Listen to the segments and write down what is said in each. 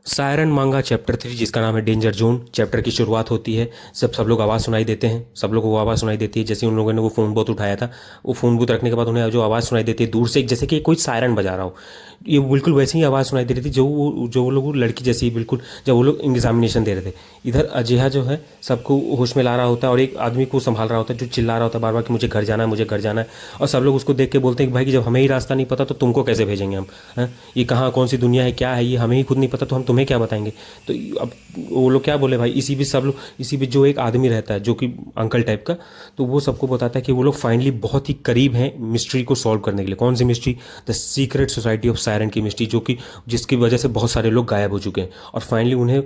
Siren मांगा chapter 3 जिसका नाम है डेंजर जोन। चैप्टर की शुरुआत होती है सब लोग आवाज़ सुनाई देते हैं। सब लोगों को आवाज़ सुनाई देती है जैसे उन लोगों ने वो फ़ोन बूथ उठाया था। वो फ़ोन बूथ रखने के बाद उन्हें जो आवाज़ सुनाई देती है दूर से जैसे कि कोई सायरन बजा रहा हो। ये बिल्कुल वैसी ही आवाज़ सुनाई दे रही थी जो वो लोग लड़की जैसी बिल्कुल जब वो लोग एग्जामिनेशन दे रहे थे। इधर अजय जो है सबको होश में ला रहा होता है और एक आदमी को संभाल रहा होता है जो चिल्ला रहा होता है बार बार कि मुझे घर जाना है, मुझे घर जाना है। और सब लोग उसको देख के बोलते हैं कि भाई कि जब हमें ही रास्ता नहीं पता तो तुमको कैसे भेजेंगे हम, हैं? ये कहाँ कौन सी दुनिया है, क्या है ये, हमें ही खुद नहीं पता तो हम तुम्हें क्या बताएंगे। तो अब वो लोग क्या बोले भाई, इसी बीच सब लोग, इसी बीच जो एक आदमी रहता है जो कि अंकल टाइप का, तो वो सबको बताता है कि वो लोग फाइनली बहुत ही करीब हैं मिस्ट्री को सॉल्व करने के लिए। कौन सी mystery? The secret society of siren की मिस्ट्री, जो कि जिसकी वजह से बहुत सारे लोग गायब हो चुके हैं। और फाइनली उन्हें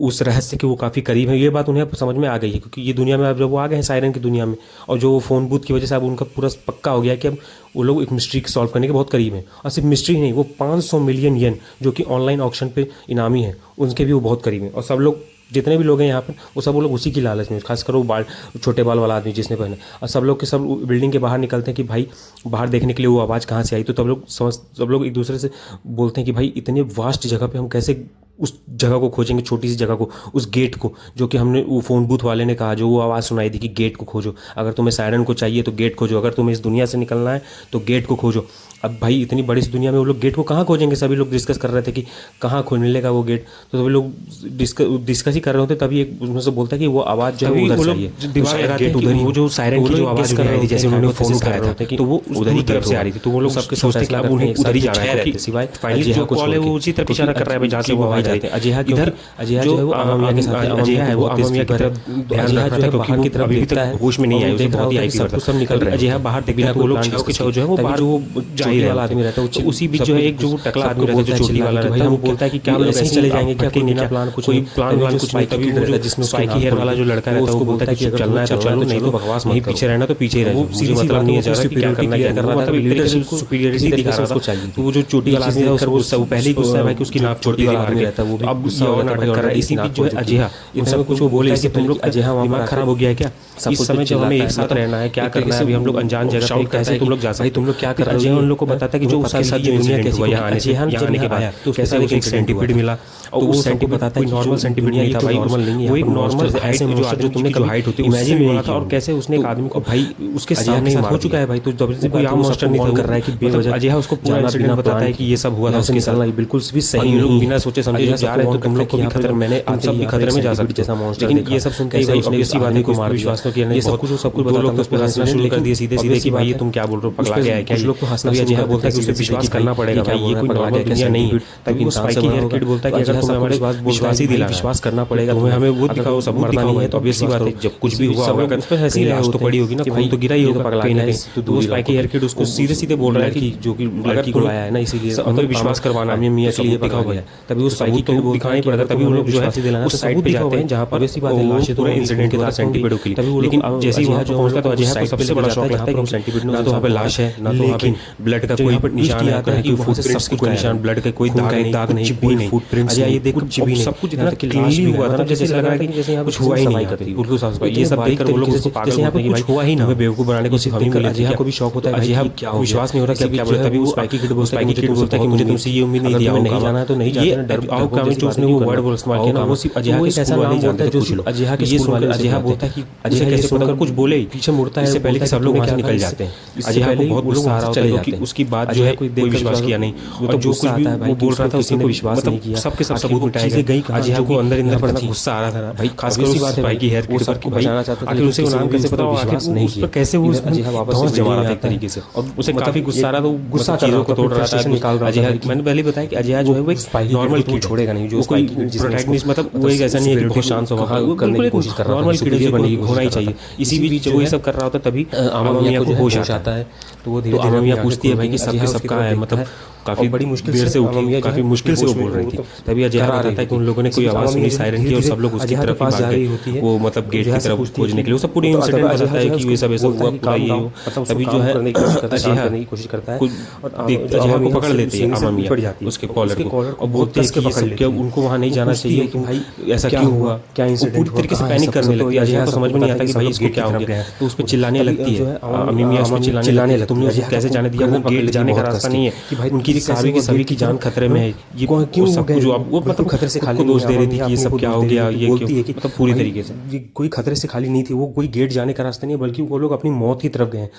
उस रहस्य के वो काफ़ी करीब है, ये बात उन्हें समझ में आ गई है क्योंकि ये दुनिया में अब जब वो आ गए हैं सायरन की दुनिया में, और जो फ़ोन बूथ की वजह से अब उनका पूरा पक्का हो गया है कि अब वो लोग एक मिस्ट्री सॉल्व करने के बहुत करीब हैं। और सिर्फ मिस्ट्री नहीं, वो 500 मिलियन येन जो कि ऑनलाइन ऑक्शन पे इनामी है उनके भी वो बहुत करीब हैं। और सब लोग जितने भी लोग हैं यहाँ पर वो लोग उसी की लालच में, खासकर वो बाल छोटे बाल वाला आदमी जिसने पहना। और सब लोग के सब बिल्डिंग के बाहर निकलते हैं कि भाई बाहर देखने के लिए वो आवाज़ कहाँ से आई। तो सब लोग एक दूसरे से बोलते हैं कि भाई इतने वास्ट जगह पे हम कैसे उस जगह को खोजेंगे, छोटी सी जगह को, उस गेट को जो कि हमने वो फ़ोन बूथ वाले ने कहा, जो वो आवाज़ सुनाई दी कि गेट को खोजो। अगर तुम्हें सायरन को चाहिए तो गेट खोजो, अगर तुम्हें इस दुनिया से निकलना है तो गेट को खोजो। अब भाई इतनी बड़ी इस दुनिया में वो लोग गेट को कहाँ खोजेंगे? सभी लोग डिस्कस कर रहे थे कि कहाँ खोलने का वो गेट। तो सभी लोग डिस्कस ही कर रहे होते तभी एक उसमें से बोलता है कि वो आवाज़ जो है उधर चाहिए। दिमाग लगाते हैं कि वो जो सायरन की जो आवाज़ कर रही थी जैसे उन्होंने फ़ोन उठाया था कि तो वो उधर ही तरफ से आ रही थी। तो वो लोग सबके सोचते कि अब उन्हें उधर ही जाना है, सिवाय फाइनली जो कॉल है वो उसी तरफ इशारा कर रहा है भाई जहाँ से वो आवाज़ आई थी। अजय इधर अजय जो है वो अमामिया के साथ, अजय है वो अमामिया की तरफ ध्यान रख रहा था क्योंकि की तरफ अभी तक होश में नहीं आया, उसे बहुत ही आई फीवर था। सब निकल रहे हैं, अजय बाहर देखना तो वो लोग छाव के छाव जो है वो बाहर जो जाहिर वाला आदमी रहता है उसी बीच जो है एक जो टकला आदमी रहता है चोटी वाला रहता है, वो बोलता है कि क्या हम ऐसे ही चले जाएंगे, क्या कोई नया प्लान कुछ कोई प्लान कुछ नहीं। तभी वो जिसमें स्पाइकी हेयर वाला जो लड़का रहता है वो बोलता है कि चलना है तो चलो, नहीं तो बकवास नहीं पीछे रहना तो पीछे रहो। मुझे मतलब नहीं है जरा कि क्या करना क्या कर रहा था, लीडरशिप सुपीरियरिटी दिखा रहा था। तो वो जो चोटी वाला आदमी है वो सब पहले ही गुस्सा है भाई कि उसकी नाक छोटी वाला आदमी रहता है, वो भी अब गुस्सा और नाटक कर रहा है। इसी बीच जो है अजय इन सब कुछ वो बोले कि तुम लोग अजय दिमाग खराब हो गया है क्या, इस समय जब हमें एक साथ रहना है क्या करना है, अभी हम लोग अनजान जगह पे कैसे तुम लोग जा सकते, तुम लोग क्या कर रहे हो। उन लोग को बताता है कि जो उसके साथ जो दुनिया कैसी हुआ यहाँ आने के बाद तो कैसे उसे एक सेंटीपीड मिला। और उस सेंटीपीड बताता है कि नॉर्मल सेंटीपीड नहीं था भाई, नॉर्मल नहीं है, वो एक नॉर्मल ऐसे जो तुमने जो हाइट होती है इमेजिन नहीं हुआ था। और कैसे उसने एक आदमी को भाई उसके सामने हो चुका है भाई, तो जबरदस्ती कोई आम मॉन्स्टर नहीं कर रहा है कि बेवजह अजय उसको पूरा इंसिडेंट बताता है कि ये सब हुआ था उसके साथ, बिल्कुल भी सही नहीं, बिना सोचे समझे जा रहे हैं तो तुम लोग को भी खतरे, मैंने आप सब भी खतरे में जा सकते जैसा मॉन्स्टर। लेकिन ये सब सुनकर ही भाई उसने इसी बात को मार विश्वास तो किया नहीं, सब कुछ बता लोग तो उस पर हंसना शुरू कर दिए सीधे सीधे कि भाई ये तुम क्या बोल रहे हो, पगला गया है क्या। लोग तो हंसना भी अजय बोलता है कि उसे विश्वास करना पड़ेगा भाई, ये कोई नॉर्मल दुनिया नहीं है। तभी वो स्पाइकी हेयर किड बोलता है कि अगर तुम्हें हमारे विश्वास ही दिला, विश्वास करना पड़ेगा तुम्हें, हमें वो दिखाओ सब मरना नहीं है तो ऑब्वियस सी बात है जब कुछ भी हुआ होगा उस पर हंसी लाश तो पड़ी होगी ना, खून तो गिरा ही होगा पगला के नहीं। तो वो स्पाइकी हेयर किड उसको सीधे सीधे बोल रहा है कि जो कि लड़की को लाया है ना इसीलिए हमें विश्वास करवाना है मियां के लिए दिखाओ भैया। तभी वो स्पाइकी किड दिखाना ही पड़ेगा, तभी वो लोग जो है उस साइड पे जाते हैं जहाँ पर वैसी बात है लाश पूरा इंसिडेंट के बाद सेंटीपीड की। तभी वो लेकिन जैसे ही वहाँ जो पहुंचता तो अजय को सबसे बड़ा शौक लगता है कि सेंटीपीड ना तो वहाँ पे लाश है ना तो वहाँ पे ब्लड का कोई निशान आता है कि फुटप्रिंट्स की कोई निशान, ब्लड का कोई दाग नहीं, कोई फुटप्रिंट्स अजय ये देख कुछ भी नहीं, सब कुछ इतना क्लीनली हुआ था जैसे लग रहा है कि जैसे यहाँ कुछ हुआ ही नहीं करती बिल्कुल साफ सफाई। ये सब देखकर वो लोग उसको पागल बोलते हैं कि भाई हुआ ही ना, हमें बेवकूफ बनाने को सिर्फ हम अजय को भी शौक होता है भाई क्या विश्वास नहीं हो रहा क्या बोले। तभी वो स्पाइकी किड बोलता है कि मुझे तुमसे ये उम्मीद नहीं थी, हमें नहीं जाना है तो नहीं जाना, डर आओ काम जो उसने वो वर्ड बोल इस्तेमाल किया ना वो सिर्फ अजय के कैसा नाम जानता है जो अजय के ये सुन अजय बोलता है कि अजय कैसे सुनकर कुछ बोले पीछे मुड़ता है, इससे पहले कि सब लोग वहां से निकल जाते हैं। अजय को बहुत गुस्सा आ रहा होता है कि उसकी बात जो है कोई विश्वास किया नहीं, और जो कुछ भी वो बोल रहा था उसने विश्वास नहीं किया, सबके सब सबूत मिटाए गए। अजय को अंदर अंदर बड़ा गुस्सा आ रहा था भाई, खासकर उस बात है भाई की हेयर किड पर को बचाना चाहता था, आखिर उसे नाम कैसे पता हो, आखिर नहीं उस पर कैसे वो अजय वापस जमा रहा था एक तरीके से, और उसे काफी गुस्सा आ रहा था, वो गुस्सा चीजों को तोड़ रहा था, निकाल रहा था। मैंने पहले बताया कि अजय जो है वो एक नॉर्मल किड छोड़ेगा नहीं, जो कोई प्रोटैगनिस्ट मतलब वो एक ऐसा नहीं है कि बहुत शांत स्वभाव करने की कोशिश कर रहा है, नॉर्मल किड बनने की होना ही चाहिए। इसी बीच जब वो ये सब कर रहा होता तभी अमामिया को होश आता है, तो वो धीरे धीरे अमामिया पूछती है भाई कि सबके सब कहाँ है, मतलब काफी बड़ी मुश्किल से उठी, काफी मुश्किल से वो बोल रही थी। तभी अजय बताता है कि उन लोगों ने कोई आवाज सुनी सायरन की और सब लोग उसकी तरफ भाग गए, वो मतलब गेट की तरफ खोजने के लिए। वो सब पूरी इंसिडेंट बताता है कि ये सब ऐसा हुआ पूरा ये हो। तभी जो है अजय की कोशिश करता है और अजय को पकड़ लेती है अमामिया उसके कॉलर को, और बोलते हैं कि उनको वहां नहीं जाना चाहिए, तुम भाई ऐसा क्यों हुआ, क्या इंसिडेंट, पूरी तरीके से पैनिक करने लगती है। अजय को समझ में नहीं आता कि भाई इसको क्या हो गया, तो उस पर चिल्लाने लगती है अमामिया, उस पर चिल्लाने लगती है तुमने उसे कैसे जाने दिया, वो गेट जाने का रास्ता नहीं है कि भाई उनकी सारी की सभी की जान खतरे में है। ये क्यों सब कुछ वो मतलब खतरे से खाली दोष दे रही थी कि ये सब क्या हो गया, ये बोलती है कि मतलब पूरी तरीके से ये कोई खतरे से खाली नहीं थी। वो कोई गेट जाने का रास्ता नहीं है, बल्कि वो लोग अपनी मौत की तरफ गए हैं।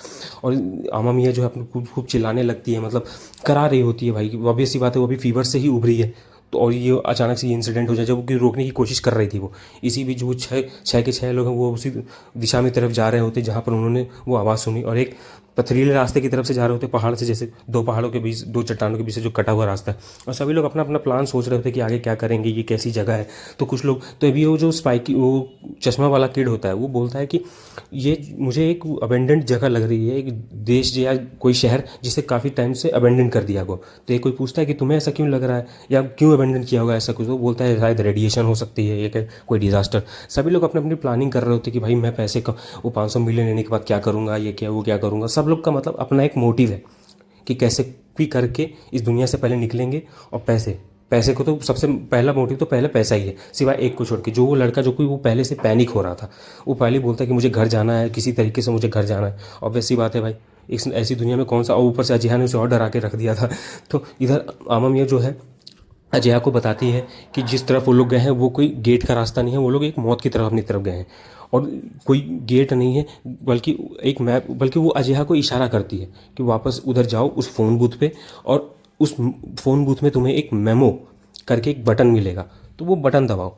और आमा मियाँ जो है अपनी खूब चिल्लाने लगती है, मतलब करा रही होती है भाई। ऑब्वियस सी बात है, वो अभी फीवर से ही उभरी है। तो और ये अचानक से ये इंसिडेंट हो जाए, जब वो रोकने की कोशिश कर रही थी वो। इसी बीच वो छः के छः लोग हैं, वो उसी दिशा में तरफ जा रहे होते जहाँ पर उन्होंने वो आवाज़ सुनी, और एक पथरीले रास्ते की तरफ से जा रहे होते, पहाड़ से, जैसे दो पहाड़ों के बीच, दो चट्टानों के बीच से जो कटा हुआ रास्ता है। और सभी लोग अपना अपना प्लान सोच रहे होते कि आगे क्या करेंगे, ये कैसी जगह है। तो कुछ लोग तो अभी वो जो स्पाइकी वो चश्मा वाला किड होता है, वो बोलता है कि ये मुझे एक अबेंडेंट जगह लग रही है, एक देश या कोई शहर जिसे काफ़ी टाइम से अबेंडेंट कर दिया गो। तो ये कोई पूछता है कि तुम्हें ऐसा क्यों लग रहा है, या क्यों अबेंडेंट किया होगा ऐसा कुछ। वो बोलता है शायद रेडिएशन हो सकती है, या कोई डिजास्टर। सभी लोग अपनी अपनी प्लानिंग कर रहे होते कि भाई मैं पैसे का वो 500 मिलियन लेने के बाद क्या करूँगा, ये क्या वो क्या करूँगा। सब लोग का मतलब अपना एक मोटिव है कि कैसे भी करके इस दुनिया से पहले निकलेंगे। और पैसे को तो सबसे पहला मोटिव तो पहले पैसा ही है, सिवाय एक को छोड़ के। जो वो लड़का जो कोई वो पहले से पैनिक हो रहा था, वो पहले बोलता है कि मुझे घर जाना है, किसी तरीके से मुझे घर जाना है। ऑब्वियस सी बात है भाई, इस ऐसी दुनिया में कौन सा, और ऊपर से अजिहा ने उसे और डरा के रख दिया था। तो इधर आमा मियाँ जो है अजया को बताती है कि जिस तरफ वो लोग गए हैं वो कोई गेट का रास्ता नहीं है, वो लोग एक मौत की तरफ अपनी तरफ गए हैं। और कोई गेट नहीं है, बल्कि एक मैप, बल्कि वो अजया को इशारा करती है कि वापस उधर जाओ उस फ़ोन बूथ पे, और उस फ़ोन बूथ में तुम्हें एक मेमो करके एक बटन मिलेगा, तो वो बटन दबाओ।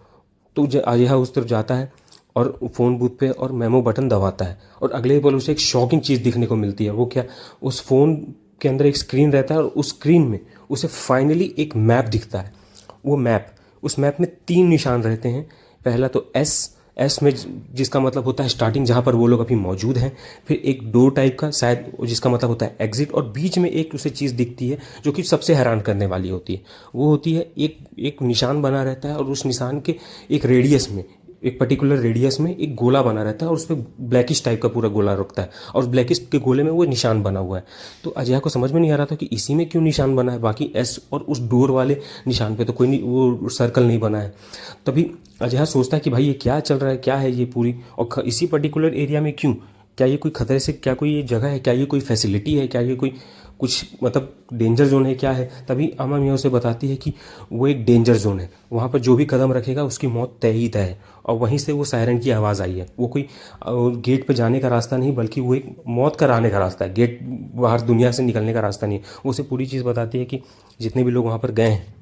तो अजया उस तरफ जाता है और फ़ोन बूथ पे और मेमो बटन दबाता है, और अगले ही पल उसे एक शॉकिंग चीज़ दिखने को मिलती है। वो क्या, उस फ़ोन के अंदर एक स्क्रीन रहता है, और उस स्क्रीन में उसे फाइनली एक मैप दिखता है। वो मैप, उस मैप में 3 निशान रहते हैं। पहला तो एस में, जिसका मतलब होता है स्टार्टिंग, जहाँ पर वो लोग अभी मौजूद हैं। फिर एक डोर टाइप का शायद, जिसका मतलब होता है एग्जिट। और बीच में एक उसे चीज़ दिखती है जो कि सबसे हैरान करने वाली होती है। वो होती है एक निशान बना रहता है, और उस निशान के एक रेडियस में, एक पर्टिकुलर रेडियस में एक गोला बना रहता है, और उस पर ब्लैकिश टाइप का पूरा गोला रुकता है, और उस ब्लैकिश के गोले में वो निशान बना हुआ है। तो अजया को समझ में नहीं आ रहा था कि इसी में क्यों निशान बना है, बाकी एस और उस डोर वाले निशान पे तो कोई नहीं, वो सर्कल नहीं बना है। तभी अजया सोचता है कि भाई ये क्या चल रहा है, क्या है ये पूरी, और इसी पर्टिकुलर एरिया में क्यों, क्या ये कोई खतरे से, क्या कोई ये जगह है, क्या ये कोई फैसिलिटी है, क्या ये कोई कुछ मतलब डेंजर जोन है, क्या है। तभी आमा मियाँ उसे बताती है कि वो एक डेंजर जोन है, वहाँ पर जो भी कदम रखेगा उसकी मौत तय ही तय है। और वहीं से वो सायरन की आवाज़ आई है। वो कोई गेट पे जाने का रास्ता नहीं, बल्कि वो एक मौत का आने का रास्ता है, गेट बाहर दुनिया से निकलने का रास्ता नहीं है। वो उसे पूरी चीज़ बताती है कि जितने भी लोग वहाँ पर गए हैं,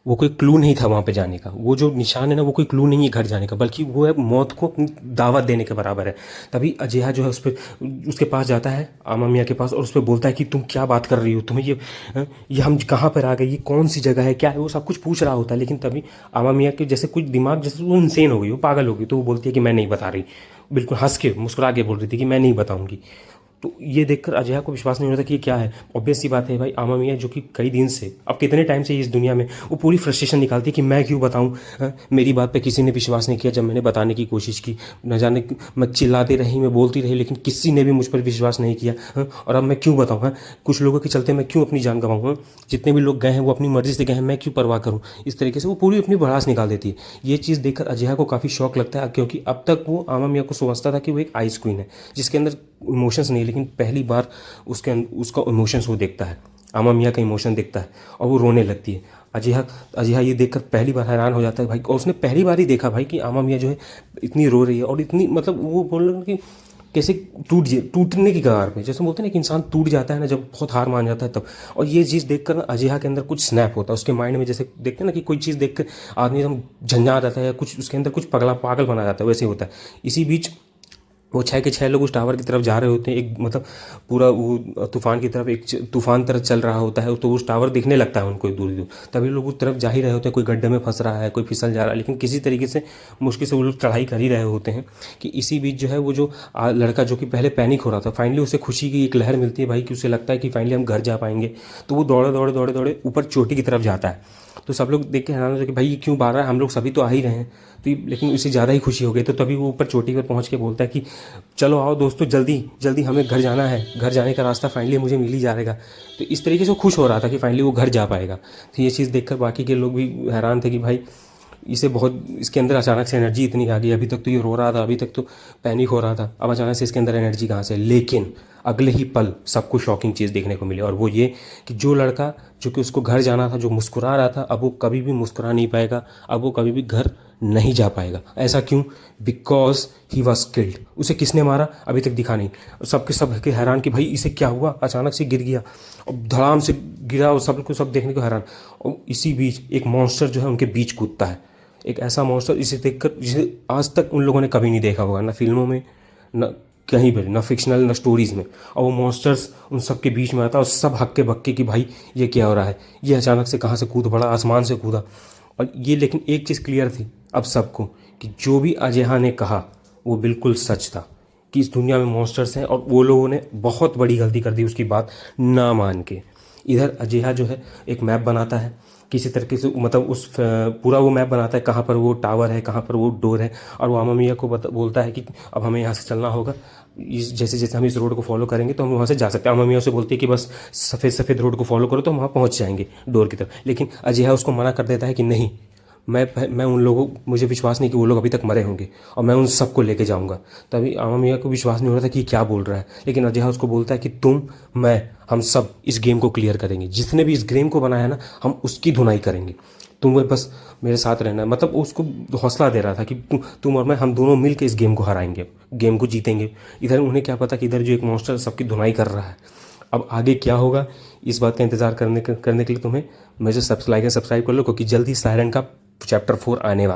वो कोई क्लू नहीं था वहाँ पे जाने का। वो जो निशान है ना, वो कोई क्लू नहीं है घर जाने का, बल्कि वो है मौत को अपनी दावत देने के बराबर है। तभी अजया जो है उसके पास जाता है, आमा मियाँ के पास, और उस पर बोलता है कि तुम क्या बात कर रही हो, तुम्हें ये हम कहाँ पर आ गए, ये कौन सी जगह है, क्या है। वो सब कुछ पूछ रहा होता है, लेकिन तभी आमा मियाँ के जैसे कुछ दिमाग, जैसे वो इंसेन हो गई, वो पागल हो गई। तो वो बोलती है कि मैं नहीं बता रही, बिल्कुल हंस के मुस्कुरा के बोल रही थी कि मैं नहीं बताऊंगी। तो ये देखकर अजया को विश्वास नहीं होता कि ये क्या है। ऑब्वियस सी बात है भाई, आमा मियाँ जो कि कई दिन से, अब कितने टाइम से इस दुनिया में, वो पूरी फ्रस्ट्रेशन निकालती है कि मैं क्यों बताऊँ, मेरी बात पे किसी ने विश्वास नहीं किया जब मैंने बताने की कोशिश की। न जाने मैं चिल्लाती रही, मैं बोलती रही, लेकिन किसी ने भी मुझ पर विश्वास नहीं किया। और अब मैं क्यों बताऊँ, कुछ लोगों के चलते मैं क्यों अपनी जान गंवाऊँ। जितने भी लोग गए हैं वो अपनी मर्जी से गए हैं, मैं क्यों परवाह करूँ। इस तरीके से वो पूरी अपनी भड़ास निकाल देती है। ये चीज़ देखकर अजया को काफ़ी शौक लगता है, क्योंकि अब तक वो आमा मियाँ को समझता था कि वो एक आइस क्वीन है, जिसके अंदर इमोशंस नहीं, लेकिन पहली बार उसका इमोशंस वो देखता है, आमा मियाँ का इमोशन देखता है, और वो रोने लगती है। अजिहा अजिहा ये देखकर पहली बार हैरान हो जाता है भाई, और उसने पहली बार ही देखा भाई कि आमा मियाँ जो है इतनी रो रही है, और इतनी मतलब वो बोल रहे कि कैसे टूटने की कगार पे, जैसे बोलते हैं ना कि इंसान टूट जाता है ना जब बहुत हार मान जाता है तब। और ये चीज़ देखकर ना अजिहा के अंदर कुछ स्नैप होता है उसके माइंड में, जैसे देखते हैं ना कि कोई चीज़ देखकर आदमी एकदम झंझा जाता है, या कुछ उसके अंदर कुछ पागल बना जाता है, वैसे होता है। इसी बीच वो 6 के 6 लोग उस टावर की तरफ जा रहे होते हैं, एक मतलब पूरा वो तूफान की तरफ, एक तूफान तरफ चल रहा होता है, तो उस टावर दिखने लगता है उनको दूर दूर। तभी लोग उस तरफ जा ही रहे होते हैं, कोई गड्ढे में फंस रहा है, कोई फिसल जा रहा है, लेकिन किसी तरीके से मुश्किल से वो लोग चढ़ाई कर ही रहे होते हैं। कि इसी बीच जो है वो जो लड़का जो कि पहले पैनिक हो रहा था, फाइनली उसे खुशी की एक लहर मिलती है भाई, कि उसे लगता है कि फाइनली हम घर जा पाएंगे। तो वो दौड़े दौड़े दौड़े दौड़े ऊपर चोटी की तरफ जाता है। तो सब लोग देख के हैरान हो कि भाई ये क्यों बाहर रहा है, हम लोग सभी तो आ ही रहे हैं। तो लेकिन उसे ज़्यादा ही खुशी हो गई। तो तभी वो ऊपर चोटी पर पहुंच के बोलता है कि चलो आओ दोस्तों, जल्दी जल्दी हमें घर जाना है, घर जाने का रास्ता फाइनली मुझे मिल ही जाएगा। तो इस तरीके से वो खुश हो रहा था कि फाइनली वो घर जा पाएगा। तो ये चीज़ देखकर बाकी के लोग भी हैरान थे कि भाई इसे बहुत, इसके अंदर अचानक से एनर्जी इतनी आ गई, अभी तक तो ये रो रहा था, अभी तक तो पैनिक हो रहा था, अब अचानक से इसके अंदर एनर्जी कहाँ से। लेकिन अगले ही पल सबको शॉकिंग चीज़ देखने को मिली, और वो ये कि जो लड़का जो कि उसको घर जाना था, जो मुस्कुरा रहा था, अब वो कभी भी मुस्कुरा नहीं पाएगा, अब वो कभी भी घर नहीं जा पाएगा। ऐसा क्यों? Because he was killed. उसे किसने मारा अभी तक दिखा नहीं। सबके सब के हैरान कि भाई इसे क्या हुआ, अचानक से गिर गया और धड़ाम से गिरा, और सबको सब देखने को हैरान। और इसी बीच एक मॉन्स्टर जो है उनके बीच कूदता है, एक ऐसा मॉन्स्टर इसे देखकर जिसे आज तक उन लोगों ने कभी नहीं देखा होगा, ना फिल्मों में, न कहीं पर, ना फिक्शनल, ना स्टोरीज़ में। और वो मॉन्स्टर्स उन सब के बीच में आता है और सब हक्के बक्के कि भाई ये क्या हो रहा है, ये अचानक से कहाँ से कूद पड़ा, आसमान से कूदा। और ये लेकिन एक चीज़ क्लियर थी अब सबको कि जो भी अजेहा ने कहा वो बिल्कुल सच था कि इस दुनिया में मॉन्स्टर्स हैं, और वो लोगों ने बहुत बड़ी गलती कर दी उसकी बात ना मान के। इधर अजेहा जो है एक मैप बनाता है किसी तरीके से, मतलब उस पूरा वो मैप बनाता है कहाँ पर वो टावर है, कहाँ पर वो डोर है, और वो अमामिया को बोलता है कि अब हमें यहाँ से चलना होगा, इस जैसे जैसे हम इस रोड को फॉलो करेंगे तो हम वहाँ से जा सकते हैं। अमामिया उसे बोलती है कि बस सफ़ेद सफ़ेद रोड को फॉलो करो तो हम वहाँ पहुँच जाएंगे डोर की तरफ। लेकिन अजेहा उसको मना कर देता है कि नहीं, मैं उन लोगों, मुझे विश्वास नहीं कि वो लोग अभी तक मरे होंगे, और मैं उन सबको लेके जाऊंगा। तभी अमामिया को विश्वास नहीं हो रहा था कि क्या बोल रहा है, लेकिन अजेहा उसको बोलता है कि तुम, मैं, हम सब इस गेम को क्लियर करेंगे, जिसने भी इस गेम को बनाया ना हम उसकी धुनाई करेंगे, तुम्हें बस मेरे साथ रहना है। मतलब उसको हौसला दे रहा था कि तुम और मैं, हम दोनों मिल के इस गेम को हराएंगे, गेम को जीतेंगे। इधर उन्हें क्या पता कि इधर जो एक मॉन्स्टर सबकी धुनाई कर रहा है। अब आगे क्या होगा इस बात का इंतजार करने के लिए तुम्हें मेरे सब्सक्राइब कर लो, क्योंकि जल्दी सायरन का चैप्टर 4 आने वाला।